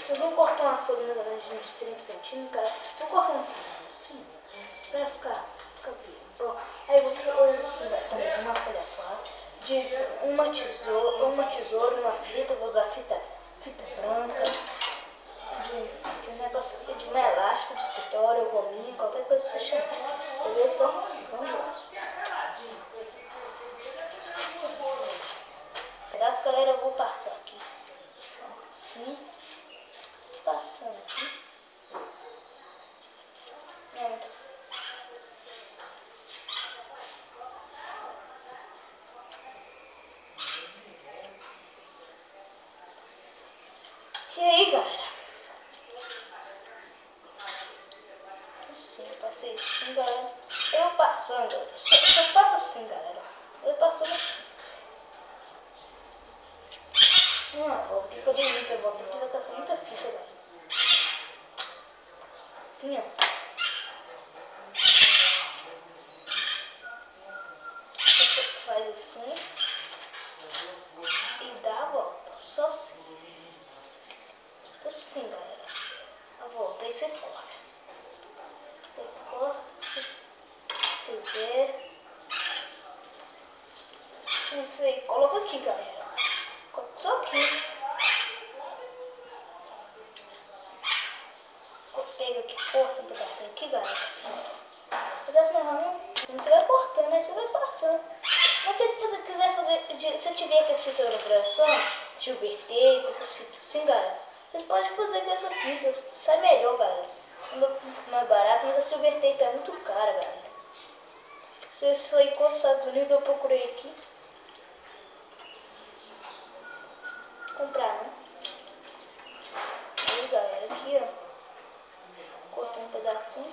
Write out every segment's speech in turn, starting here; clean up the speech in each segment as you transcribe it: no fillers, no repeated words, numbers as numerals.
Vocês vão cortar uma folha mais ou menos de uns 30 centímetros, cara. Vou cortar um pouquinho assim, pra ficar bom. Aí eu vou precisar também de uma folha 4, de uma tesoura, uma fita, vou usar fita branca, de um negócio de um elástico de escritório, gominho, qualquer coisa que você chama. Beleza? Então, vamos lá. Pedaço, galera, eu vou passar aqui. Assim. Passando aqui. Pronto. E aí, galera? Assim, eu passei assim, galera. Eu passando, eu passo assim, galera. Eu passando assim. Vou ter que fazer muita volta aqui, vai estar com muita fita, galera. Assim, ó. Você faz assim e dá a volta, só assim. Assim, galera. A volta, aí você corta. Você corta, se quiser. Você coloca aqui, galera. Corta só aqui. Pega aqui, corta um pedacinho aqui, galera. Assim. Pedaço não, assim você vai cortando, aí você vai passando. Mas se você quiser fazer, se tiver com essa fotografia, silver tape, essas fitas assim, galera, vocês podem fazer com essa fita, sai melhor, galera. Mais barato, mas a silver tape é muito cara, galera. Se isso aí com os Estados Unidos, eu procurei aqui. Comprar, né? Aí, galera, aqui, ó. Cortei um pedacinho.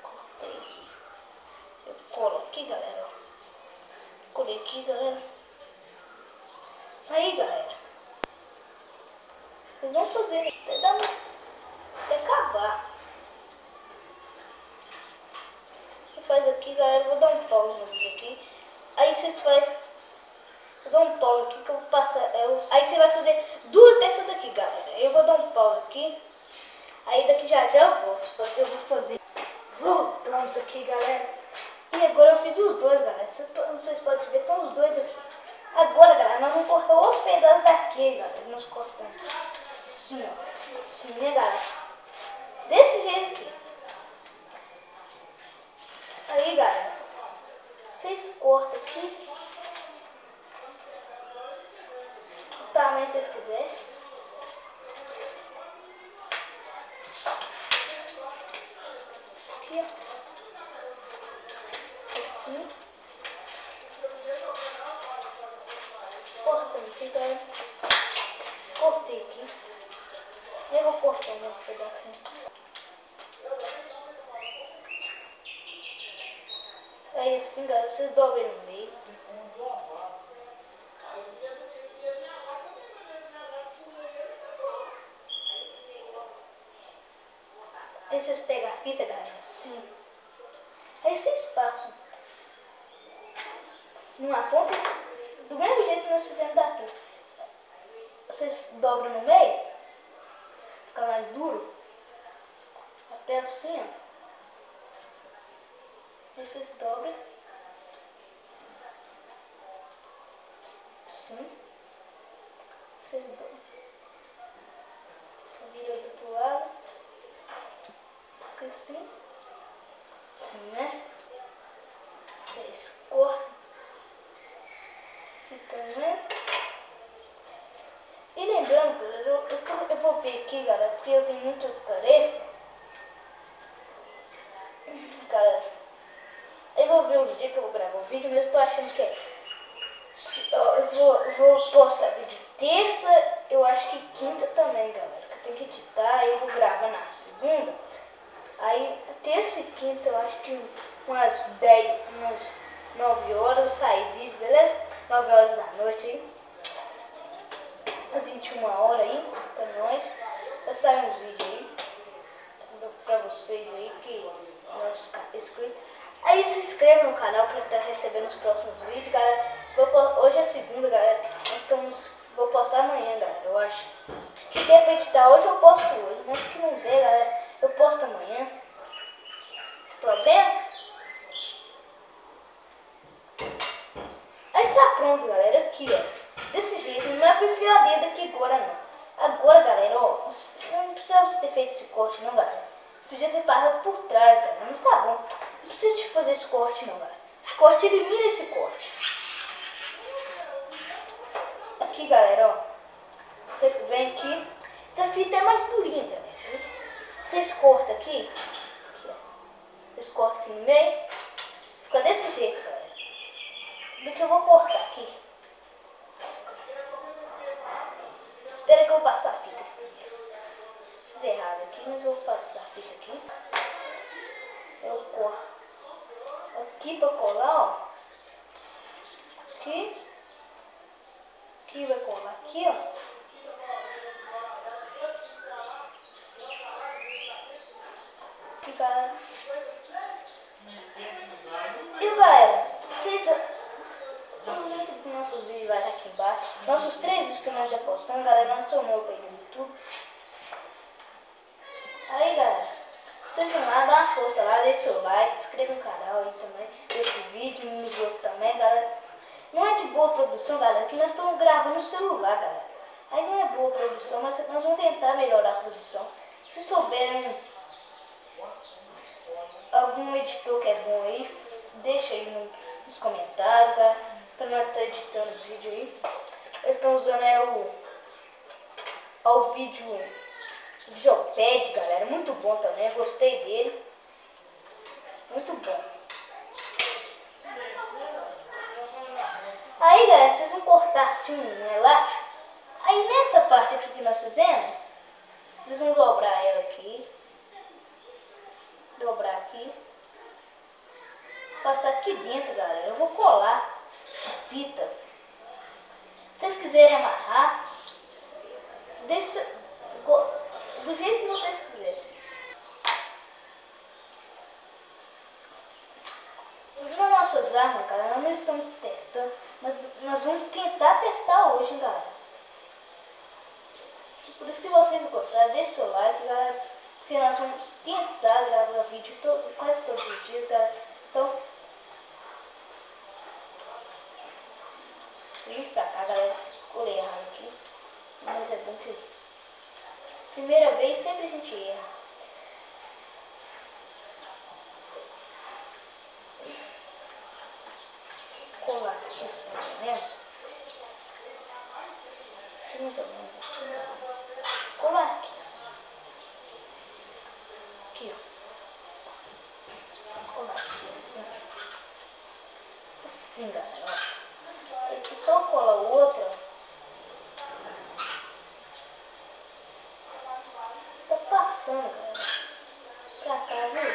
Cortei aqui. Eu colo aqui, galera. Colei aqui, galera. Aí, galera. Vocês vão fazer até cavar. Você faz aqui, galera. Eu vou dar um pause no vídeo aqui. Aí vocês fazem. Eu dou um pause aqui que eu vou passar. Aí você vai fazer duas dessas daqui, galera. Eu vou dar um pause aqui. Aí daqui já eu volto. Porque eu vou fazer. Voltamos aqui, galera. E agora eu fiz os dois, galera. Vocês podem ver, estão os dois aqui. Agora, galera, nós vamos cortar outro pedaço daqui, galera. Nós cortamos assim, ó. Assim, né, galera? Desse jeito aqui. Aí, galera. Vocês cortam aqui. O tamanho que vocês quiserem. Aqui, ó. Assim. Cortando aqui, galera. Cortei aqui. Eu vou cortar um pedacinho. Aí assim, galera, vocês dobram no meio. Aí vocês pegam a fita, galera, assim. Aí vocês passam numa ponta, do mesmo jeito que nós fizemos daqui. Vocês dobram no meio, fica mais duro. Até assim, ó. Aí vocês dobram. Assim. Vocês dobram. Vira do outro lado. Fica assim. Assim, né? Vocês cortam. Fica, né? E lembrando, galera, eu vou ver aqui, galera, porque eu tenho muita tarefa. Galera, eu vou ver o dia que eu vou gravar o vídeo, mas eu tô achando que é. Eu vou postar vídeo terça, eu acho que quinta também, galera. Que eu tenho que editar, eu vou gravar na segunda. Aí, terça e quinta, eu acho que umas 9 horas sai vídeo, beleza? 9 horas da noite aí. Às 21 horas aí, pra nós. Vai sair uns vídeos aí. Pra vocês aí, que nós ficar inscritos. Aí se inscreva no canal para estar recebendo os próximos vídeos, galera. Hoje é segunda, galera. Então vou postar amanhã, galera, eu acho. Que der pra editar hoje, eu posto hoje. Mas que não der, galera, eu posto amanhã. Esse problema. Aí está pronto, galera. Aqui, ó. Desse jeito. Não é pra enfiar dedo aqui agora, não. Agora, galera, ó. Não precisava ter feito esse corte, não, galera. Podia ter passado por trás, galera. Mas tá bom. Não precisa de fazer esse corte, não, galera. Esse corte, elimina esse corte. Aqui, galera, ó. Você vem aqui. Essa fita é mais durinha, galera. Vocês cortam aqui. Vocês cortam aqui no meio. Fica desse jeito, galera. Do que eu vou cortar aqui. Espera que eu vou passar a fita. Fiz errado aqui, mas eu vou passar a fita aqui. Eu corto aqui pra colar, ó. Aqui. Aqui vai colar aqui, ó. Aqui, galera. E galera, vocês... O link do nosso vídeo vai estar aqui embaixo. Nossos 3 vídeos que nós já postamos, galera, não sou novo aí no YouTube. Aí, galera, vocês vão lá, dá uma força lá, deixa seu like, se inscreva no canal aí também, desse vídeo, nos outros também, galera. Não é de boa produção, galera, que nós estamos gravando no celular, galera. Aí não é boa produção, mas nós vamos tentar melhorar a produção. Se souberem algum editor que é bom aí, deixa aí nos comentários, galera. Pra nós estar editando os vídeos aí. Eles estão usando o Videopad, galera. Muito bom também. Gostei dele. Muito bom. Aí, galera, vocês vão cortar assim no elástico. Aí nessa parte aqui que nós fizemos, vocês vão dobrar ela aqui. Dobrar aqui. Passar aqui dentro, galera. Eu vou colar a fita. Se vocês quiserem amarrar, deixa do jeito que vocês quiserem. Nas nossas armas, galera, nós não estamos testando, mas nós vamos tentar testar hoje, galera. Por isso, se vocês gostaram, deixa o seu like, galera, porque nós vamos tentar gravar vídeo quase todos os dias, galera. Então, seguinte pra cá, galera. Colei errado aqui, mas é bom que primeira vez sempre a gente erra. Colar aqui assim, tá vendo? Aqui mais ou menos assim. Colar aqui assim. Aqui, ó. Colar aqui assim. Assim, galera, ó. Aqui só cola o outro, ó. Tá passando, galera. Pra cá, viu?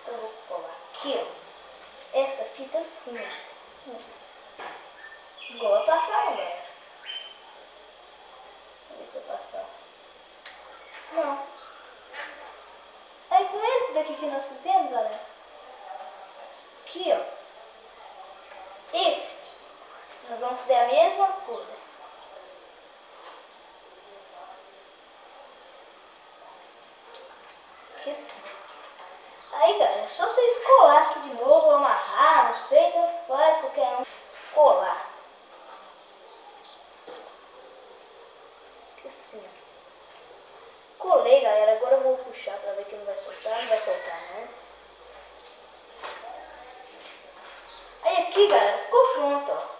Então eu vou colar aqui, ó. Essa fita assim, ó. Igual a passar, não, galera. Deixa eu passar. Não. Aí com esse daqui que nós fizemos, galera. Aqui, ó. Esse. Nós vamos fazer a mesma coisa. Aqui assim. Aí, galera, só vocês colar aqui de novo, amarrar, não sei, tanto faz, qualquer um. Colar. Aqui assim. Colei, galera, agora eu vou puxar pra ver que não vai soltar, né? Aí aqui, galera, ficou pronto, ó.